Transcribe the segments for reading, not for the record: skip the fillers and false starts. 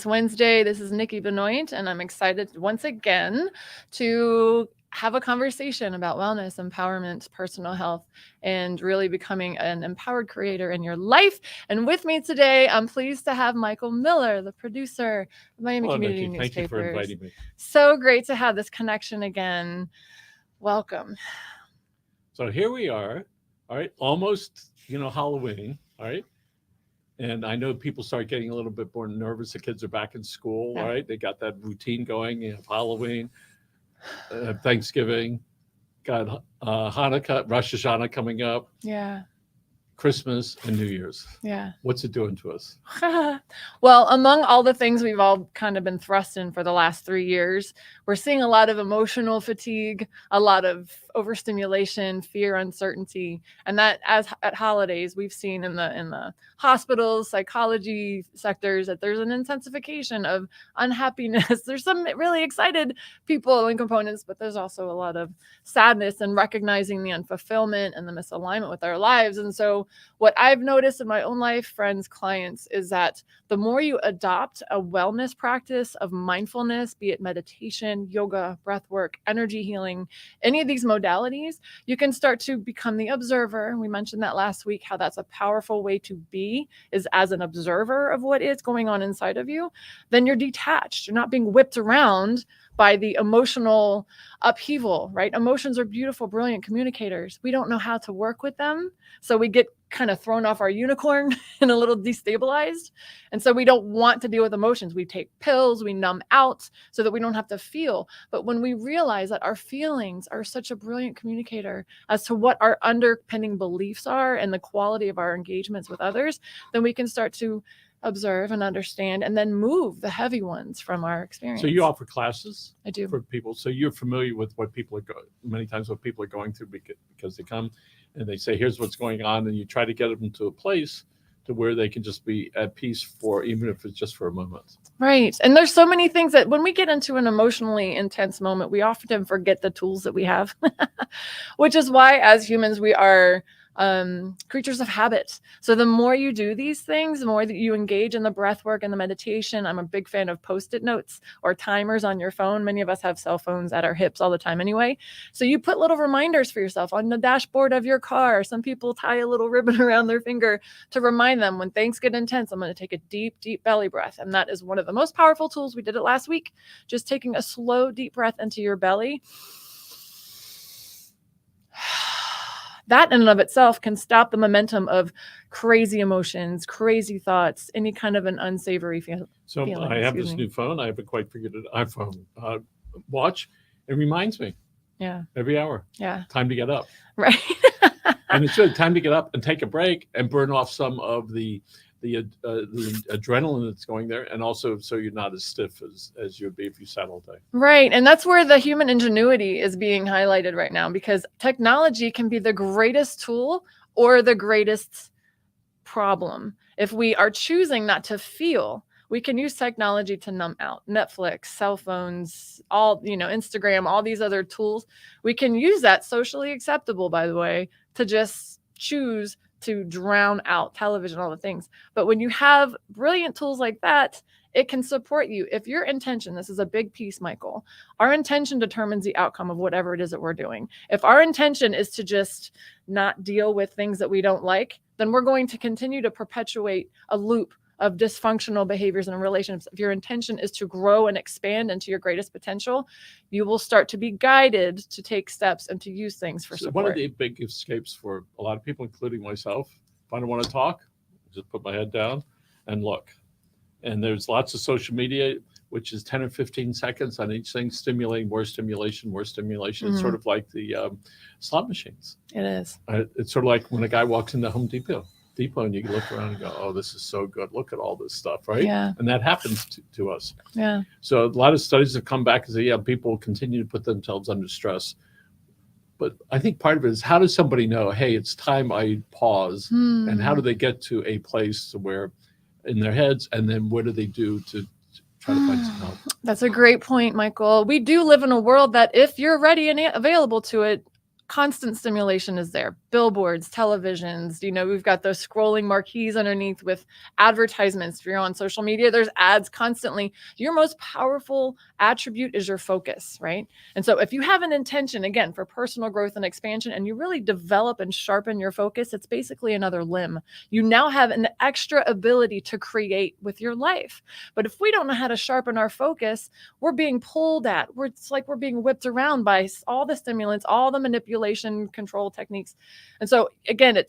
It's Wednesday. This is Nikki Benoit, and I'm excited once again to have a conversation about wellness, empowerment, personal health, and really becoming an empowered creator in your life. And with me today, I'm pleased to have Michael Miller, the producer of Miami Community Nikki. Newspapers. Thank you for inviting me. So great to have this connection again. Welcome. So here we are, all right, almost, Halloween, all right? And I know people start getting a little bit more nervous. The kids are back in school, all right? They got that routine going. You have Halloween, Thanksgiving, got Hanukkah, Rosh Hashanah coming up. Yeah. Christmas and New Year's. Yeah. What's it doing to us? Well, among all the things we've all kind of been thrust in for the last 3 years, we're seeing a lot of emotional fatigue, a lot of overstimulation, fear, uncertainty. And that as at holidays, we've seen in the hospitals, psychology sectors, that there's an intensification of unhappiness. There's some really excited people and components, but there's also a lot of sadness and recognizing the unfulfillment and the misalignment with our lives. And so what I've noticed in my own life, friends, clients, is that the more you adopt a wellness practice of mindfulness, be it meditation, yoga, breath work, energy healing, any of these modalities, you can start to become the observer. We mentioned that last week, how that's a powerful way to be, is as an observer of what is going on inside of you. Then you're detached. You're not being whipped around by the emotional upheaval, right? Emotions are beautiful, brilliant communicators. We don't know how to work with them. So we get kind of thrown off our unicorn and a little destabilized. And so we don't want to deal with emotions. We take pills, we numb out so that we don't have to feel. But when we realize that our feelings are such a brilliant communicator as to what our underpinning beliefs are and the quality of our engagements with others, then we can start to observe and understand and then move the heavy ones from our experience. So you offer classes? I do. For people. So you're familiar with what people are many times what people are going through because they come and they say, here's what's going on. And you try to get them to a place to where they can just be at peace for, even if it's just for a moment. Right. And there's so many things that when we get into an emotionally intense moment, we often forget the tools that we have, which is why as humans, we are creatures of habit. So the more you do these things, the more that you engage in the breath work and the meditation. I'm a big fan of Post-it notes or timers on your phone. Many of us have cell phones at our hips all the time anyway. So you put little reminders for yourself on the dashboard of your car. Some people tie a little ribbon around their finger to remind them when things get intense, I'm going to take a deep, deep belly breath. And that is one of the most powerful tools. We did it last week. Just taking a slow, deep breath into your belly. That in and of itself can stop the momentum of crazy emotions, crazy thoughts, any kind of an unsavory feeling. So I have this new phone. I haven't quite figured it out. iPhone watch. It reminds me. Yeah. Every hour. Yeah. Time to get up. Right. And it's really time to get up and take a break and burn off some of the adrenaline that's going there, and also so you're not as stiff as you would be if you sat all day. Right. And that's where the human ingenuity is being highlighted right now, because technology can be the greatest tool or the greatest problem. If we are choosing not to feel, we can use technology to numb out. Netflix, cell phones, Instagram, all these other tools. We can use that, socially acceptable, by the way, to just choose to drown out television, all the things. But when you have brilliant tools like that, it can support you. If your intention, this is a big piece, Michael, our intention determines the outcome of whatever it is that we're doing. If our intention is to just not deal with things that we don't like, then we're going to continue to perpetuate a loop of dysfunctional behaviors in relationships. If your intention is to grow and expand into your greatest potential, you will start to be guided to take steps and to use things for support. One of the big escapes for a lot of people, including myself, if I don't want to talk, just put my head down and look. And there's lots of social media, which is 10 or 15 seconds on each thing, stimulating more stimulation, more stimulation. Mm-hmm. It's sort of like the slot machines. It is. It's sort of like when a guy walks into Home Depot and you look around and go, oh, this is so good. Look at all this stuff, right? Yeah. And that happens to us. Yeah. So a lot of studies have come back and say, yeah, people continue to put themselves under stress. But I think part of it is, how does somebody know, hey, it's time I pause? And how do they get to a place where in their heads, and then what do they do to try to find some help? That's a great point, Michael. We do live in a world that if you're ready and available to it, constant stimulation is there. Billboards, televisions, we've got those scrolling marquees underneath with advertisements. If you're on social media, there's ads constantly. Your most powerful attribute is your focus, right? And so if you have an intention, again, for personal growth and expansion, and you really develop and sharpen your focus, it's basically another limb. You now have an extra ability to create with your life. But if we don't know how to sharpen our focus, we're being pulled at. It's like we're being whipped around by all the stimulants, all the manipulation control techniques. And so again,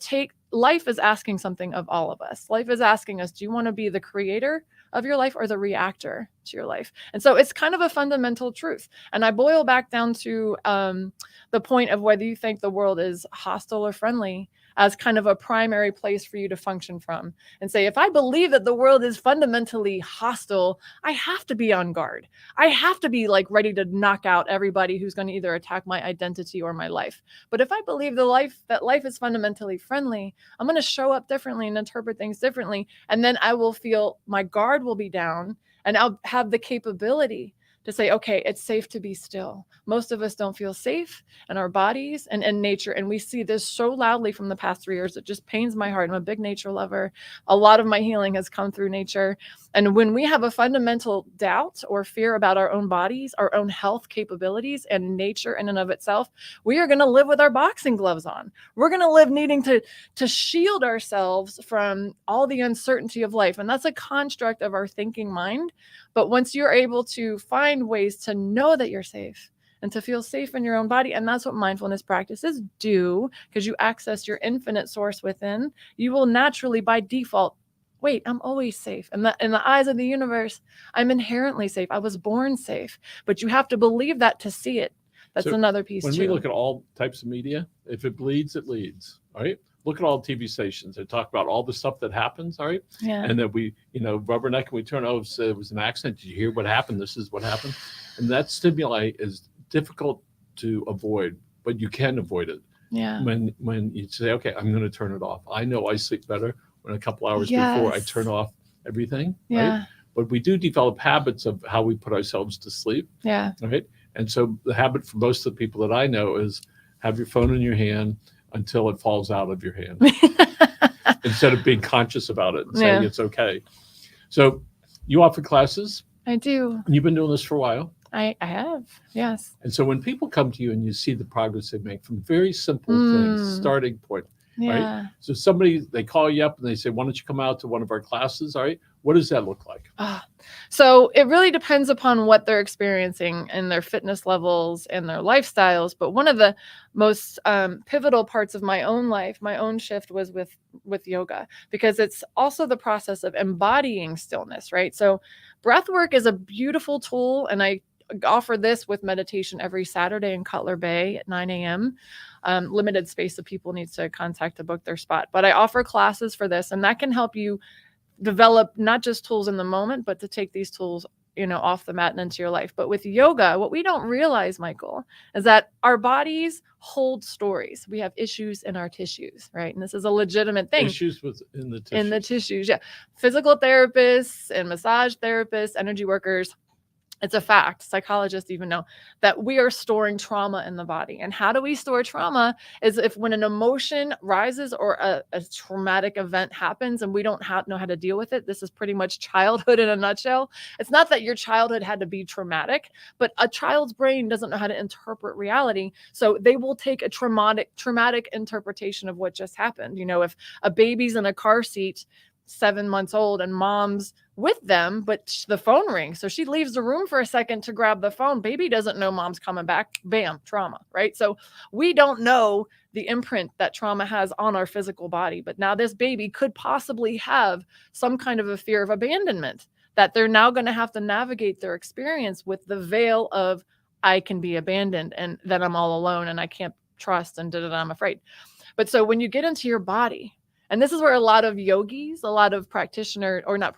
life is asking something of all of us. Life is asking us, do you want to be the creator of your life or the reactor to your life? And so it's kind of a fundamental truth. And I boil back down to the point of whether you think the world is hostile or friendly as kind of a primary place for you to function from, and say, if I believe that the world is fundamentally hostile, I have to be on guard. I have to be like ready to knock out everybody who's going to either attack my identity or my life. But if I believe that life is fundamentally friendly, I'm going to show up differently and interpret things differently. And then I will feel my guard will be down, and I'll have the capability to say, okay, it's safe to be still. Most of us don't feel safe in our bodies and in nature. And we see this so loudly from the past 3 years. It just pains my heart. I'm a big nature lover. A lot of my healing has come through nature. And when we have a fundamental doubt or fear about our own bodies, our own health capabilities, and nature in and of itself, we are going to live with our boxing gloves on. We're going to live needing to shield ourselves from all the uncertainty of life. And that's a construct of our thinking mind. But once you're able to find ways to know that you're safe and to feel safe in your own body, and that's what mindfulness practices do, because you access your infinite source within, you will naturally, by default, wait, I'm always safe. And in the eyes of the universe, I'm inherently safe. I was born safe. But you have to believe that to see it. That's another piece, when too. We look at all types of media, if it bleeds, it leads, all right? Look at all TV stations. They talk about all the stuff that happens, all right? Yeah. And then we, rubberneck, and we turn, it was an accident. Did you hear what happened? This is what happened. And that stimuli is difficult to avoid, but you can avoid it. Yeah. When you say, okay, I'm going to turn it off. I know I sleep better when a couple hours before I turn off everything, yeah. right? But we do develop habits of how we put ourselves to sleep. Yeah. Right? And so the habit for most of the people that I know is have your phone in your hand until it falls out of your hand, instead of being conscious about it and saying it's okay. So you offer classes. I do. And you've been doing this for a while. I have, yes. And so when people come to you and you see the progress they make from very simple things, starting point, right? So they call you up and they say, why don't you come out to one of our classes, all right? What does that look like? So it really depends upon what they're experiencing and their fitness levels and their lifestyles. But one of the most pivotal parts of my own life, my own shift, was with yoga, because it's also the process of embodying stillness, right? So breath work is a beautiful tool, and I offer this with meditation every Saturday in Cutler Bay at 9 a.m. Limited space, so people need to contact to book their spot. But I offer classes for this, and that can help you develop not just tools in the moment, but to take these tools, off the mat and into your life. But with yoga, what we don't realize, Michael, is that our bodies hold stories. We have issues in our tissues, right? And this is a legitimate thing. Issues in the tissues. In the tissues, yeah. Physical therapists and massage therapists, energy workers, it's a fact. Psychologists even know that we are storing trauma in the body. And how do we store trauma is when an emotion rises or a traumatic event happens and we don't know how to deal with it. This is pretty much childhood in a nutshell. It's not that your childhood had to be traumatic, but a child's brain doesn't know how to interpret reality. So they will take a traumatic interpretation of what just happened. If a baby's in a car seat, 7 months old, and mom's with them, but the phone rings. So she leaves the room for a second to grab the phone. Baby doesn't know mom's coming back. Bam, trauma, right? So we don't know the imprint that trauma has on our physical body. But now this baby could possibly have some kind of a fear of abandonment, that they're now going to have to navigate their experience with the veil of, I can be abandoned and that I'm all alone and I can't trust and I'm afraid. But so when you get into your body, and this is where a lot of yogis, a lot of practitioners, or not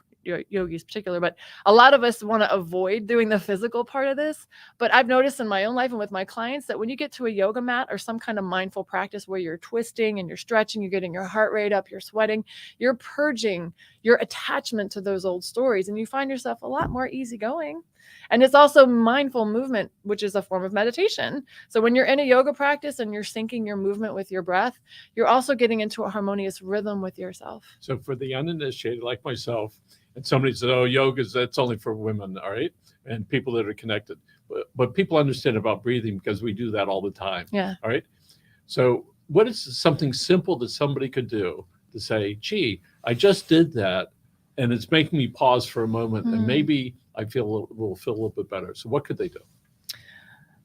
yogis particular, but a lot of us want to avoid doing the physical part of this. But I've noticed in my own life and with my clients that when you get to a yoga mat or some kind of mindful practice where you're twisting and you're stretching, you're getting your heart rate up, you're sweating, you're purging your attachment to those old stories, and you find yourself a lot more easygoing. And it's also mindful movement, which is a form of meditation. So when you're in a yoga practice and you're syncing your movement with your breath, you're also getting into a harmonious rhythm with yourself. So for the uninitiated like myself, and somebody says, oh, that's only for women, all right? And people that are connected. But people understand about breathing because we do that all the time. Yeah. All right. So what is something simple that somebody could do to say, gee, I just did that, and it's making me pause for a moment, and maybe I will feel a little bit better. So what could they do?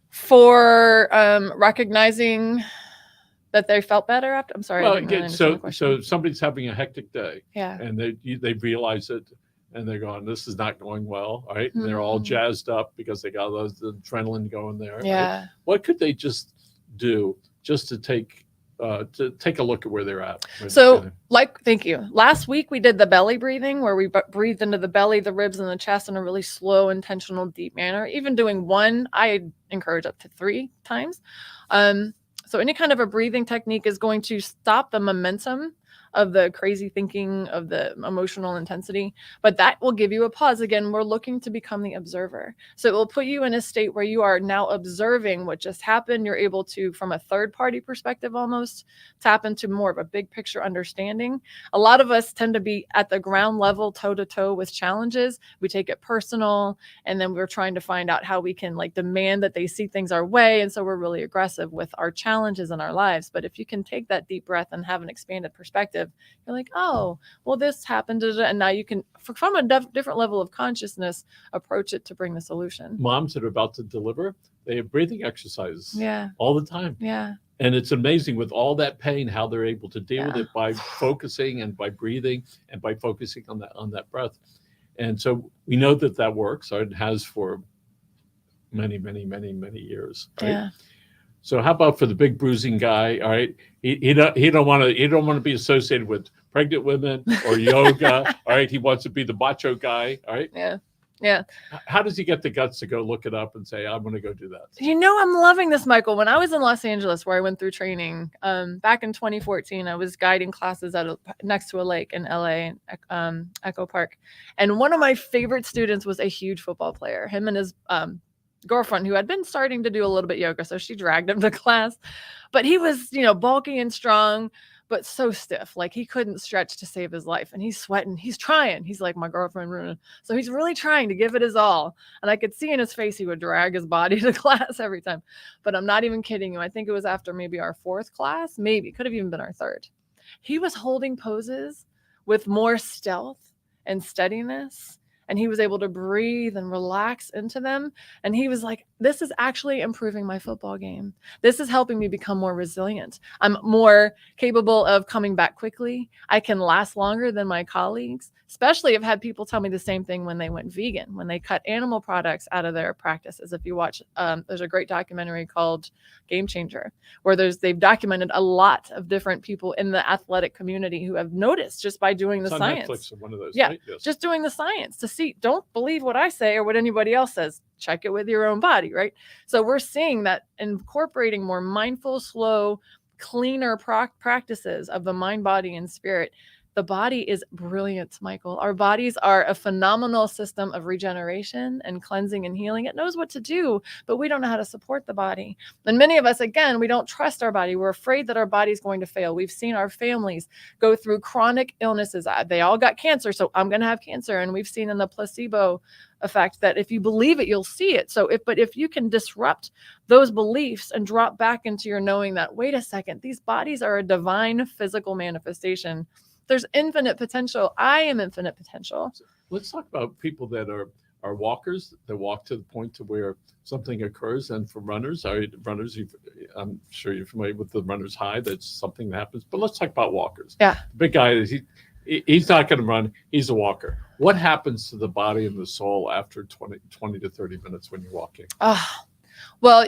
For recognizing that they felt better after? I'm sorry. Well, again, so somebody's having a hectic day. Yeah. And they realize it, and they're going, this is not going well. All right. And they're all jazzed up because they got those adrenaline going there. Yeah. Right? What could they just do just to take a look at where they're at? So, thank you. Last week we did the belly breathing, where we breathed into the belly, the ribs, and the chest in a really slow, intentional, deep manner. Even doing one, I encourage up to 3 times. So any kind of a breathing technique is going to stop the momentum of the crazy thinking, of the emotional intensity, but that will give you a pause. Again, we're looking to become the observer. So it will put you in a state where you are now observing what just happened. You're able to, from a third party perspective, almost tap into more of a big picture understanding. A lot of us tend to be at the ground level, toe to toe with challenges. We take it personal, and then we're trying to find out how we can demand that they see things our way. And so we're really aggressive with our challenges in our lives. But if you can take that deep breath and have an expanded perspective, you're like, oh, well, this happened. And now you can, from a different level of consciousness, approach it to bring the solution. Moms that are about to deliver, they have breathing exercises all the time. Yeah. And it's amazing with all that pain, how they're able to deal with it by focusing and by breathing and by focusing on that breath. And so we know that works, or it has for many, many, many, many years. Right? Yeah. So how about for the big bruising guy? All right, he don't want to be associated with pregnant women or yoga. All right, he wants to be the macho guy. All right. Yeah. Yeah. How does he get the guts to go look it up and say, I'm going to go do that? I'm loving this, Michael. When I was in Los Angeles, where I went through training, back in 2014, I was guiding classes next to a lake in LA, Echo Park. And one of my favorite students was a huge football player. Him and his girlfriend, who had been starting to do a little bit yoga, so she dragged him to class. But he was, bulky and strong, but so stiff. He couldn't stretch to save his life. And he's sweating. He's trying. He's like, my girlfriend ruined. So he's really trying to give it his all. And I could see in his face he would drag his body to class every time. But I'm not even kidding you. I think it was after maybe our 4th class. Maybe. It could have even been our 3rd. He was holding poses with more stealth and steadiness. And he was able to breathe and relax into them. And he was like, this is actually improving my football game. This is helping me become more resilient. I'm more capable of coming back quickly. I can last longer than my colleagues. Especially, I've had people tell me the same thing when they went vegan, when they cut animal products out of their practices. If you watch, there's a great documentary called Game Changer, where they've documented a lot of different people in the athletic community who have noticed just by doing the science. Netflix, one of those, yeah, right? Yes. Just doing the science to see. Don't believe what I say or what anybody else says. Check it with your own body, right? So we're seeing that incorporating more mindful, slow, cleaner practices of the mind, body, and spirit. The body is brilliant, Michael. Our bodies are a phenomenal system of regeneration and cleansing and healing. It knows what to do, but we don't know how to support the body. And many of us, again, we don't trust our body. We're afraid that our body's going to fail. We've seen our families go through chronic illnesses. They all got cancer, so I'm going to have cancer. And we've seen in the placebo effect that if you believe it, you'll see it. So if you can disrupt those beliefs and drop back into your knowing that, wait a second, these bodies are a divine physical manifestation. There's infinite potential. I am infinite potential. So let's talk about people that are walkers, that walk to the point to where something occurs. And for runners, I'm sure you're familiar with the runner's high. That's something that happens. But let's talk about walkers. Yeah. The big guy, he's not going to run. He's a walker. What happens to the body and the soul after 20 to 30 minutes when you're walking? Well,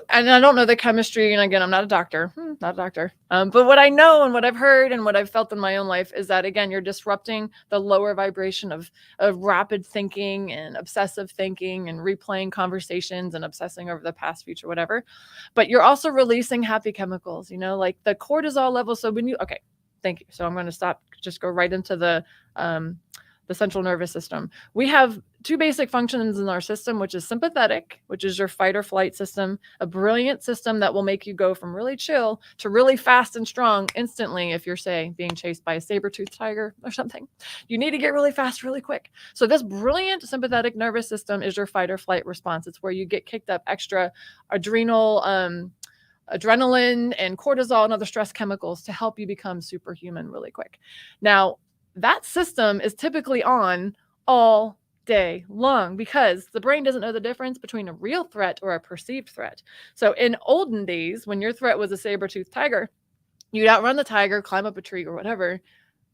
and I don't know the chemistry, and again, I'm not a doctor, but what I know and what I've heard and what I've felt in my own life is that, again, you're disrupting the lower vibration of rapid thinking and obsessive thinking and replaying conversations and obsessing over the past, future, whatever. But you're also releasing happy chemicals, like the cortisol level. So okay, thank you. So I'm going to stop, just go right into the central nervous system. We have two basic functions in our system, which is sympathetic, which is your fight or flight system, a brilliant system that will make you go from really chill to really fast and strong instantly. If you're, say, being chased by a saber-toothed tiger or something, you need to get really fast, really quick. So this brilliant sympathetic nervous system is your fight or flight response. It's where you get kicked up extra adrenaline and cortisol and other stress chemicals to help you become superhuman really quick. Now, that system is typically on all day long because the brain doesn't know the difference between a real threat or a perceived threat. So in olden days, when your threat was a saber-toothed tiger, you'd outrun the tiger, climb up a tree or whatever.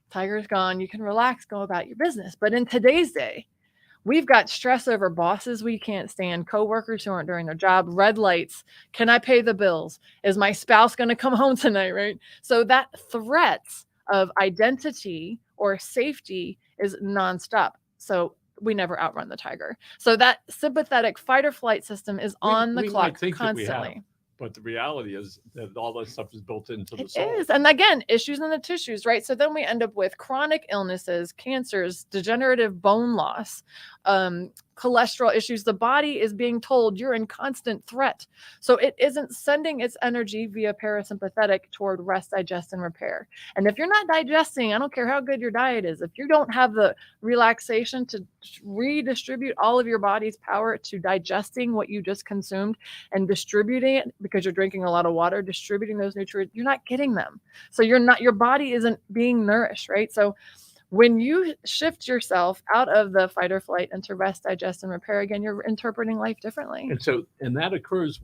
Tiger's gone. You can relax, go about your business. But in today's day, we've got stress over bosses we can't stand, coworkers who aren't doing their job, red lights. Can I pay the bills? Is my spouse going to come home tonight, right? So that threat of identity or safety is nonstop. So we never outrun the tiger. So that sympathetic fight or flight system is on the clock constantly. But the reality is that all that stuff is built into the It soul. is. And again, issues in the tissues, right? So then we end up with chronic illnesses, cancers, degenerative bone loss, cholesterol issues. The body is being told you're in constant threat. So it isn't sending its energy via parasympathetic toward rest, digest, and repair. And if you're not digesting, I don't care how good your diet is, if you don't have the relaxation to redistribute all of your body's power to digesting what you just consumed and distributing it, because you're drinking a lot of water, distributing those nutrients, you're not getting them. So your body isn't being nourished, right? So when you shift yourself out of the fight or flight into rest, digest, and repair, again, you're interpreting life differently. And that occurs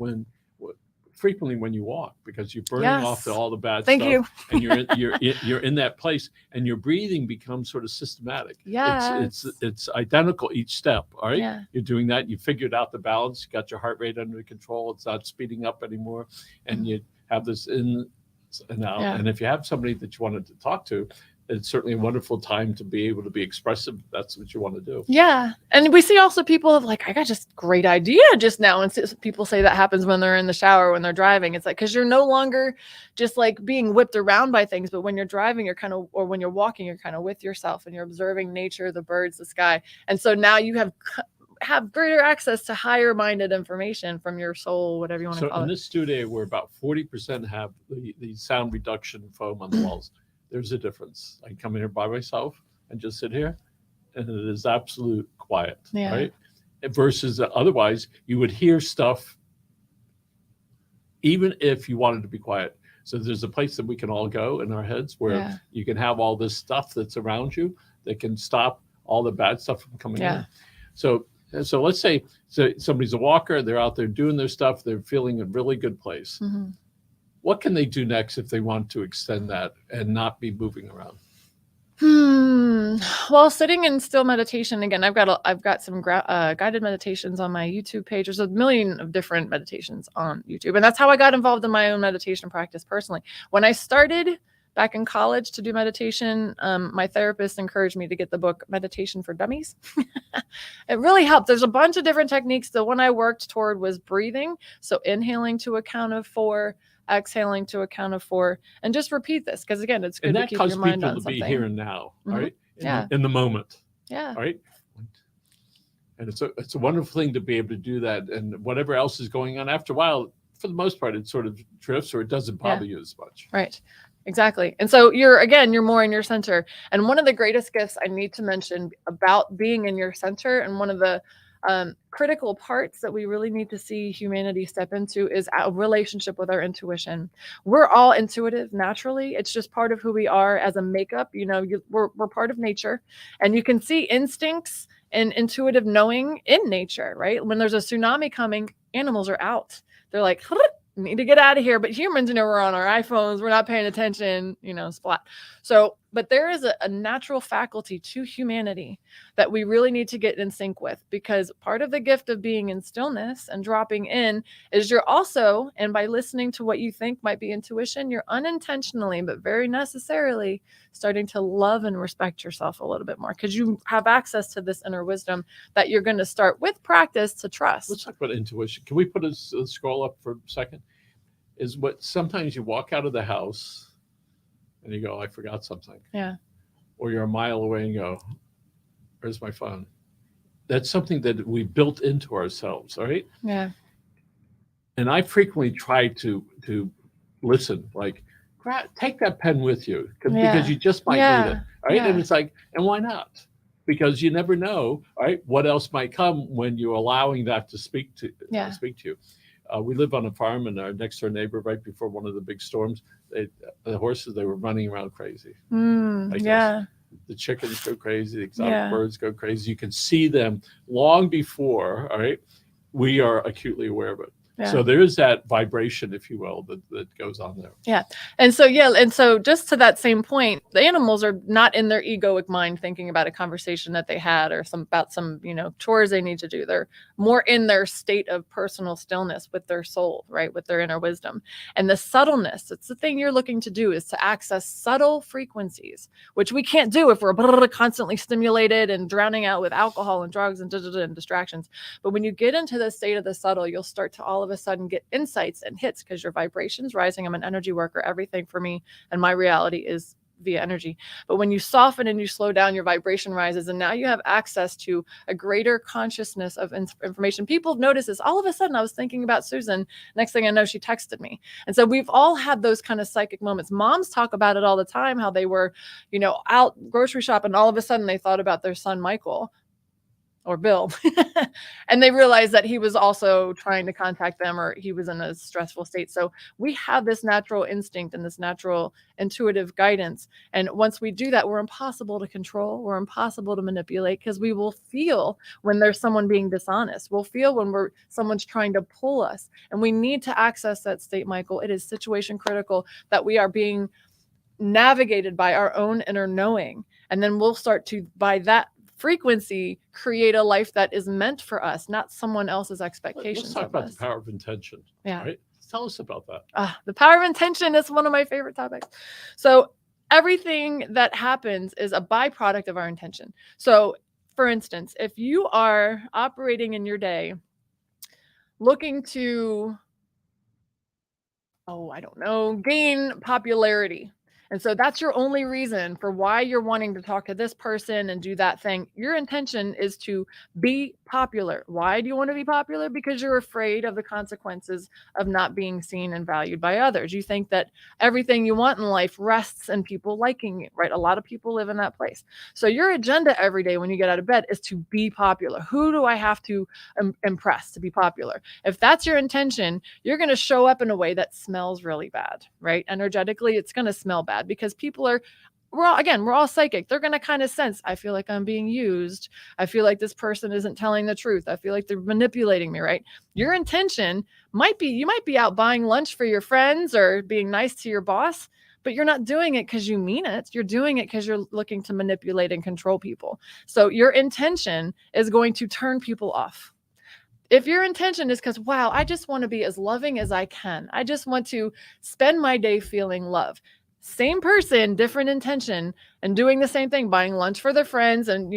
frequently when you walk, because you're burning off all the bad Thank stuff. you. And you're in that place, and your breathing becomes sort of systematic. Yes. It's identical each step. All right. Yeah. You're doing that. You figured out the balance. You got your heart rate under control. It's not speeding up anymore. And you have this in and out. Yeah. And if you have somebody that you wanted to talk to, it's certainly a wonderful time to be able to be expressive. That's what you want to do. Yeah. And we see also people of like, I got just great idea just now. And people say that happens when they're in the shower, when they're driving. It's like, because you're no longer just like being whipped around by things, but when you're driving, you're kind of, or when you're walking, you're kind of with yourself and you're observing nature, the birds, the sky. And so now you have greater access to higher minded information from your soul, whatever you want to call it. So in this studio, where about 40% have the sound reduction foam on the walls, there's a difference. I come in here by myself and just sit here, and it is absolute quiet, right? Versus otherwise, you would hear stuff even if you wanted to be quiet. So there's a place that we can all go in our heads where you can have all this stuff that's around you that can stop all the bad stuff from coming in. So let's say somebody's a walker, they're out there doing their stuff, they're feeling a really good place. Mm-hmm. What can they do next if they want to extend that and not be moving around? Well, sitting in still meditation, again, I've got some guided meditations on my YouTube page. There's a million of different meditations on YouTube. And that's how I got involved in my own meditation practice personally. When I started back in college to do meditation, my therapist encouraged me to get the book Meditation for Dummies. It really helped. There's a bunch of different techniques. The one I worked toward was breathing. So inhaling to a count of 4, exhaling to a count of 4, and just repeat this, because again, it's good to keep your mind on something. And that causes people to be here and now, right? In the moment. Yeah. Right. And it's a wonderful thing to be able to do that. And whatever else is going on, after a while, for the most part, it sort of drifts, or it doesn't bother you as much. Right. Exactly. And so you're more in your center. And one of the greatest gifts I need to mention about being in your center, and one of the critical parts that we really need to see humanity step into, is a relationship with our intuition. We're all intuitive naturally. It's just part of who we are as a makeup. We're part of nature, and you can see instincts and intuitive knowing in nature, right? When there's a tsunami coming, animals are out. They're like, need to get out of here. But humans, we're on our iPhones, we're not paying attention, splat. So But there is a natural faculty to humanity that we really need to get in sync with, because part of the gift of being in stillness and dropping in is you're also, and by listening to what you think might be intuition, you're unintentionally, but very necessarily starting to love and respect yourself a little bit more, because you have access to this inner wisdom that you're going to start with practice to trust. Let's talk about intuition. Can we put a scroll up for a second? Is what sometimes you walk out of the house and you go, I forgot something. Yeah. Or you're a mile away and go, where's my phone? That's something that we built into ourselves, right? Yeah. And I frequently try to listen, like, take that pen with you because you just might need it, right? Yeah. And it's like, and why not? Because you never know, right? What else might come when you're allowing that to speak to you. We live on a farm, and our next door neighbor, right before one of the big storms, the horses, they were running around crazy. The chickens go crazy, the exotic birds go crazy. You can see them long before, all right, we are acutely aware of it. Yeah. So there is that vibration, if you will, that goes on there. Yeah. And so just to that same point, the animals are not in their egoic mind thinking about a conversation that they had or about some, chores they need to do. They're more in their state of personal stillness with their soul, right? With their inner wisdom. And the subtleness, it's the thing you're looking to do, is to access subtle frequencies, which we can't do if we're constantly stimulated and drowning out with alcohol and drugs and distractions. But when you get into the state of the subtle, you'll start to all of a sudden get insights and hits, because your vibration's rising. I'm an energy worker. Everything for me and my reality is via energy. But when you soften and you slow down, your vibration rises, and now you have access to a greater consciousness of information. People have noticed this. All of a sudden, I was thinking about Susan. Next thing I know, she texted me. And so we've all had those kind of psychic moments. Moms talk about it all the time, how they were, out grocery shopping, and all of a sudden they thought about their son, Michael, or Bill, and they realized that he was also trying to contact them, or he was in a stressful state. So we have this natural instinct and this natural intuitive guidance. And once we do that, we're impossible to control. We're impossible to manipulate, because we will feel when there's someone being dishonest. We'll feel when someone's trying to pull us. And we need to access that state, Michael. It is situation critical that we are being navigated by our own inner knowing. And then we'll start to, by that frequency, create a life that is meant for us, not someone else's expectations. Let's talk about the power of intention. Yeah. Right? Tell us about that. The power of intention is one of my favorite topics. So everything that happens is a byproduct of our intention. So for instance, if you are operating in your day looking to, gain popularity, and so that's your only reason for why you're wanting to talk to this person and do that thing. Your intention is to be popular. Why do you want to be popular? Because you're afraid of the consequences of not being seen and valued by others. You think that everything you want in life rests in people liking you, right? A lot of people live in that place. So your agenda every day when you get out of bed is to be popular. Who do I have to impress to be popular? If that's your intention, you're going to show up in a way that smells really bad, right? Energetically, it's going to smell bad, because we're all psychic. They're going to kind of sense, I feel like I'm being used. I feel like this person isn't telling the truth. I feel like they're manipulating me, right? Your intention you might be out buying lunch for your friends or being nice to your boss, but you're not doing it because you mean it. You're doing it because you're looking to manipulate and control people. So your intention is going to turn people off. If your intention is because, wow, I just want to be as loving as I can. I just want to spend my day feeling love. Same person, different intention, and doing the same thing, buying lunch for their friends and,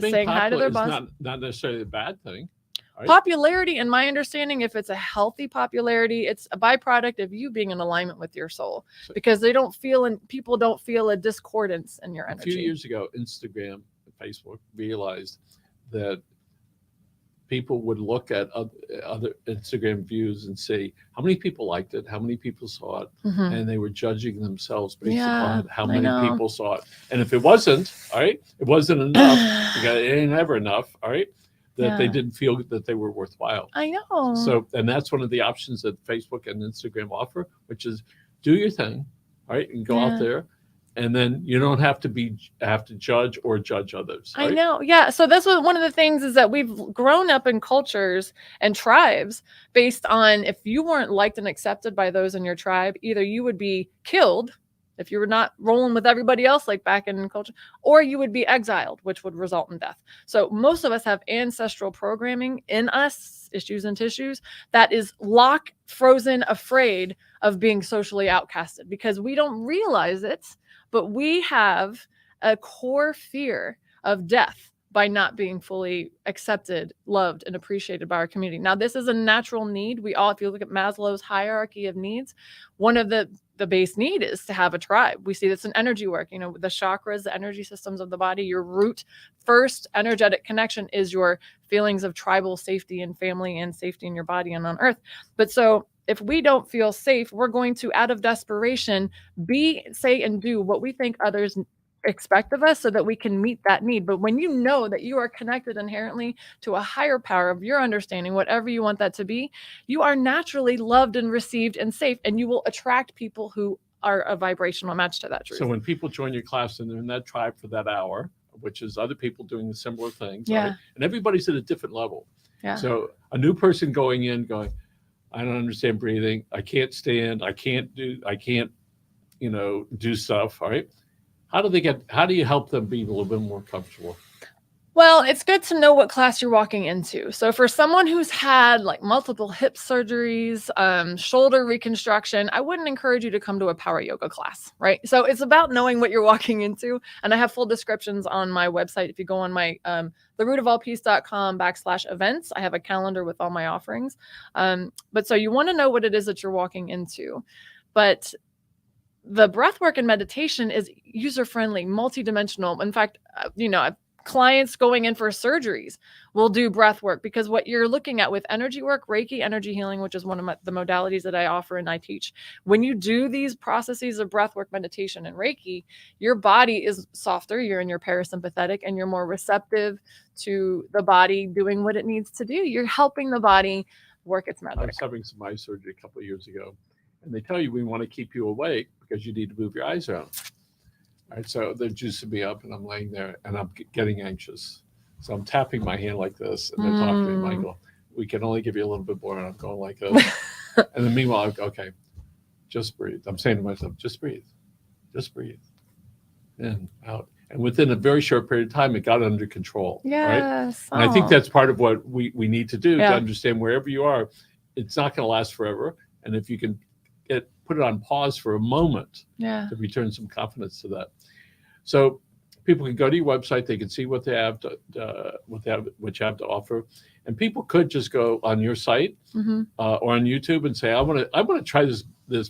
saying hi to their boss. Not necessarily a bad thing. Right? Popularity, in my understanding, if it's a healthy popularity, it's a byproduct of you being in alignment with your soul, because people don't feel a discordance in your energy. A few years ago, Instagram and Facebook realized that people would look at other Instagram views and say, how many people liked it? How many people saw it? Mm-hmm. And they were judging themselves based upon how many people saw it. And if it wasn't, all right, it wasn't enough, because it ain't ever enough, all right, that they didn't feel that they were worthwhile. I know. So, and that's one of the options that Facebook and Instagram offer, which is do your thing, all right, and go out there. And then you don't have to judge others. Right? I know. Yeah. So that's one of the things is that we've grown up in cultures and tribes based on, if you weren't liked and accepted by those in your tribe, either you would be killed if you were not rolling with everybody else, like back in culture, or you would be exiled, which would result in death. So most of us have ancestral programming in us, issues and tissues, that is locked, frozen, afraid of being socially outcasted, because we don't realize it, but we have a core fear of death by not being fully accepted, loved, and appreciated by our community. Now, this is a natural need. We all, if you look at Maslow's hierarchy of needs, one of the base need is to have a tribe. We see this in energy work, you know, the chakras, the energy systems of the body. Your root first energetic connection is your feelings of tribal safety and family and safety in your body and on earth. But so if we don't feel safe, we're going to, out of desperation, be, say, and do what we think others expect of us so that we can meet that need. But when you know that you are connected inherently to a higher power of your understanding, whatever you want that to be, you are naturally loved and received and safe, and you will attract people who are a vibrational match to that truth. So when people join your class and they're in that tribe for that hour, which is other people doing the similar things, Yeah. right? And everybody's at a different level. Yeah. So a new person going in, going, I don't understand breathing. I can't stand. I can't, you know, do stuff. All right. How do you help them be a little bit more comfortable? Well, it's good to know what class you're walking into. So for someone who's had like multiple hip surgeries, shoulder reconstruction, I wouldn't encourage you to come to a power yoga class, right? So it's about knowing what you're walking into. And I have full descriptions on my website. If you go on my therootofallpeace.com/events, I have a calendar with all my offerings. But so you want to know what it is that you're walking into. But the breath work and meditation is user-friendly, multidimensional. In fact, you know, clients going in for surgeries will do breath work, because what you're looking at with energy work, Reiki, energy healing, which is one of the modalities that I offer and I teach. When you do these processes of breath work, meditation, and Reiki, your body is softer. You're in your parasympathetic and you're more receptive to the body doing what it needs to do. You're helping the body work its magic. I was having some eye surgery a couple of years ago, and they tell you we want to keep you awake because you need to move your eyes around. All right, so they're juicing me up, and I'm laying there, and I'm getting anxious. So I'm tapping my hand like this, and they're talking to me, Michael, we can only give you a little bit more, and I'm going like this. And then meanwhile, I'm, okay, just breathe. I'm saying to myself, just breathe. Just breathe. In, out. And within a very short period of time, it got under control. Yes. Right? And I think that's part of what we need to do Yeah. to understand wherever you are, it's not going to last forever. And if you can put it on pause for a moment, Yeah. to return some confidence to that. So people can go to your website, they can see what they have what you have to offer, and people could just go on your site or on YouTube and say, I want to try this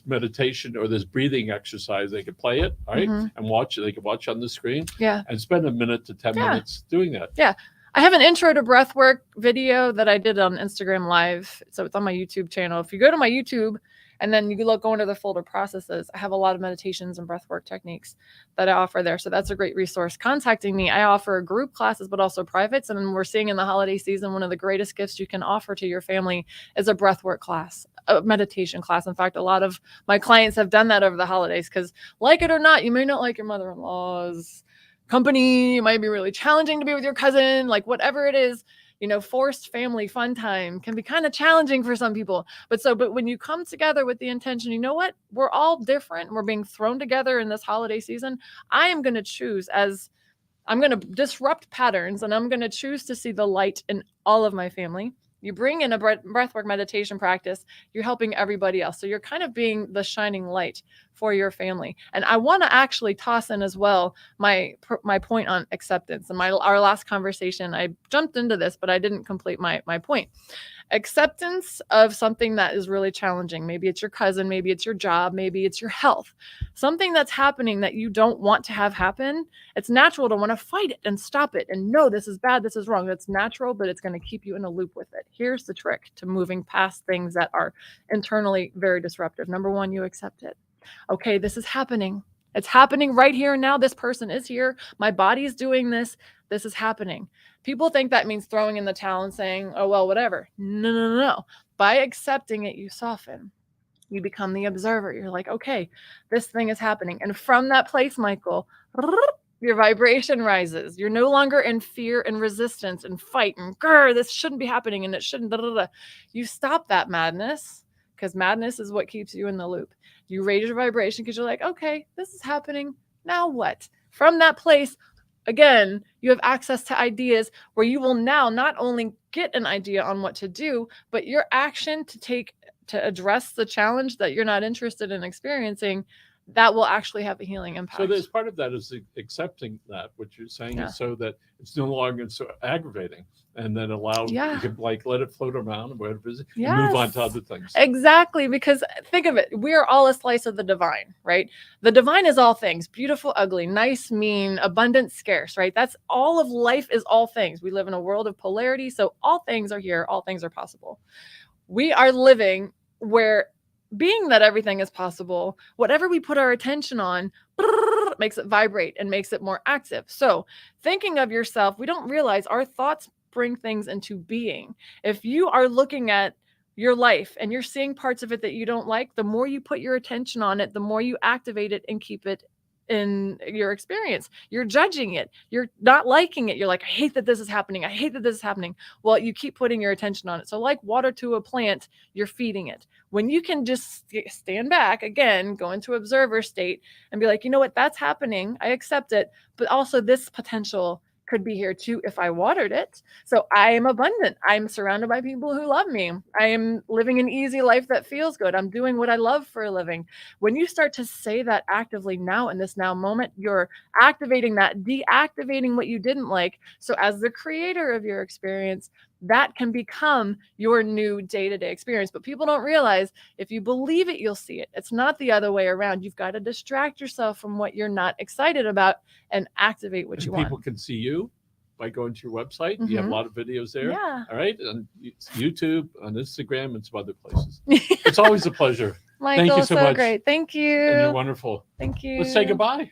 meditation or this breathing exercise. They could play it, all right, and watch it. They could watch on the screen, and spend a minute to 10 minutes doing that. Yeah. I have an intro to breathwork video that I did on Instagram Live. So it's on my YouTube channel. If you go to my YouTube and then you go into the folder processes, I have a lot of meditations and breathwork techniques that I offer there. So that's a great resource. Contacting me, I offer group classes, but also privates. And we're seeing in the holiday season, one of the greatest gifts you can offer to your family is a breathwork class, a meditation class. In fact, a lot of my clients have done that over the holidays because, like it or not, you may not like your mother-in-law's company. It might be really challenging to be with your cousin, like whatever it is. You know, forced family fun time can be kind of challenging for some people. But when you come together with the intention, you know what? We're all different. We're being thrown together in this holiday season. I am going to choose I'm going to disrupt patterns, and I'm going to choose to see the light in all of my family. You bring in a breathwork meditation practice, you're helping everybody else. So you're kind of being the shining light for your family. And I want to actually toss in as well my point on acceptance. And our last conversation, I jumped into this, but I didn't complete my point. Acceptance of something that is really challenging. Maybe it's your cousin, maybe it's your job, maybe it's your health. Something that's happening that you don't want to have happen. It's natural to want to fight it and stop it and no, this is bad, this is wrong. That's natural, but it's going to keep you in a loop with it. Here's the trick to moving past things that are internally very disruptive. Number one, you accept it. Okay, this is happening. It's happening right here and now. This person is here. My body is doing this. This is happening. People think that means throwing in the towel and saying, oh, well, whatever. No. By accepting it, you soften. You become the observer. You're like, okay, this thing is happening. And from that place, Michael, your vibration rises. You're no longer in fear and resistance and fight and this shouldn't be happening and it shouldn't. You stop that madness because madness is what keeps you in the loop. You raise your vibration because you're like, okay, this is happening. Now what? From that place, again, you have access to ideas where you will now not only get an idea on what to do, but your action to take to address the challenge that you're not interested in experiencing, that will actually have a healing impact. So there's part of that is accepting that what you're saying is so that it's no longer so aggravating, and then allow you can like let it float around and whatever it is, and move on to other things. Exactly, because think of it, we are all a slice of the divine, right? The divine is all things, beautiful, ugly, nice, mean, abundant, scarce, right? That's all of life is all things. We live in a world of polarity, so all things are here, all things are possible. We are living where, being that everything is possible, whatever we put our attention on makes it vibrate and makes it more active. So thinking of yourself, we don't realize our thoughts bring things into being. If you are looking at your life and you're seeing parts of it that you don't like, the more you put your attention on it, the more you activate it and keep it in your experience. You're judging it. You're not liking it. You're like, I hate that this is happening. I hate that this is happening. Well, you keep putting your attention on it. So like water to a plant, you're feeding it. When you can just stand back, again, go into observer state and be like, you know what, that's happening. I accept it. But also this potential could be here too if I watered it. So I am abundant. I'm surrounded by people who love me. I am living an easy life that feels good. I'm doing what I love for a living. When you start to say that actively now in this now moment, you're activating that, deactivating what you didn't like. So as the creator of your experience, that can become your new day-to-day experience. But people don't realize if you believe it, you'll see it. It's not the other way around. You've got to distract yourself from what you're not excited about and activate what you want. People can see you by going to your website. You have a lot of videos there. Yeah. All right. On YouTube, on Instagram, and some other places. It's always a pleasure. Michael, Thank you so much. Great. Thank you. And you're wonderful. Thank you. Let's say goodbye.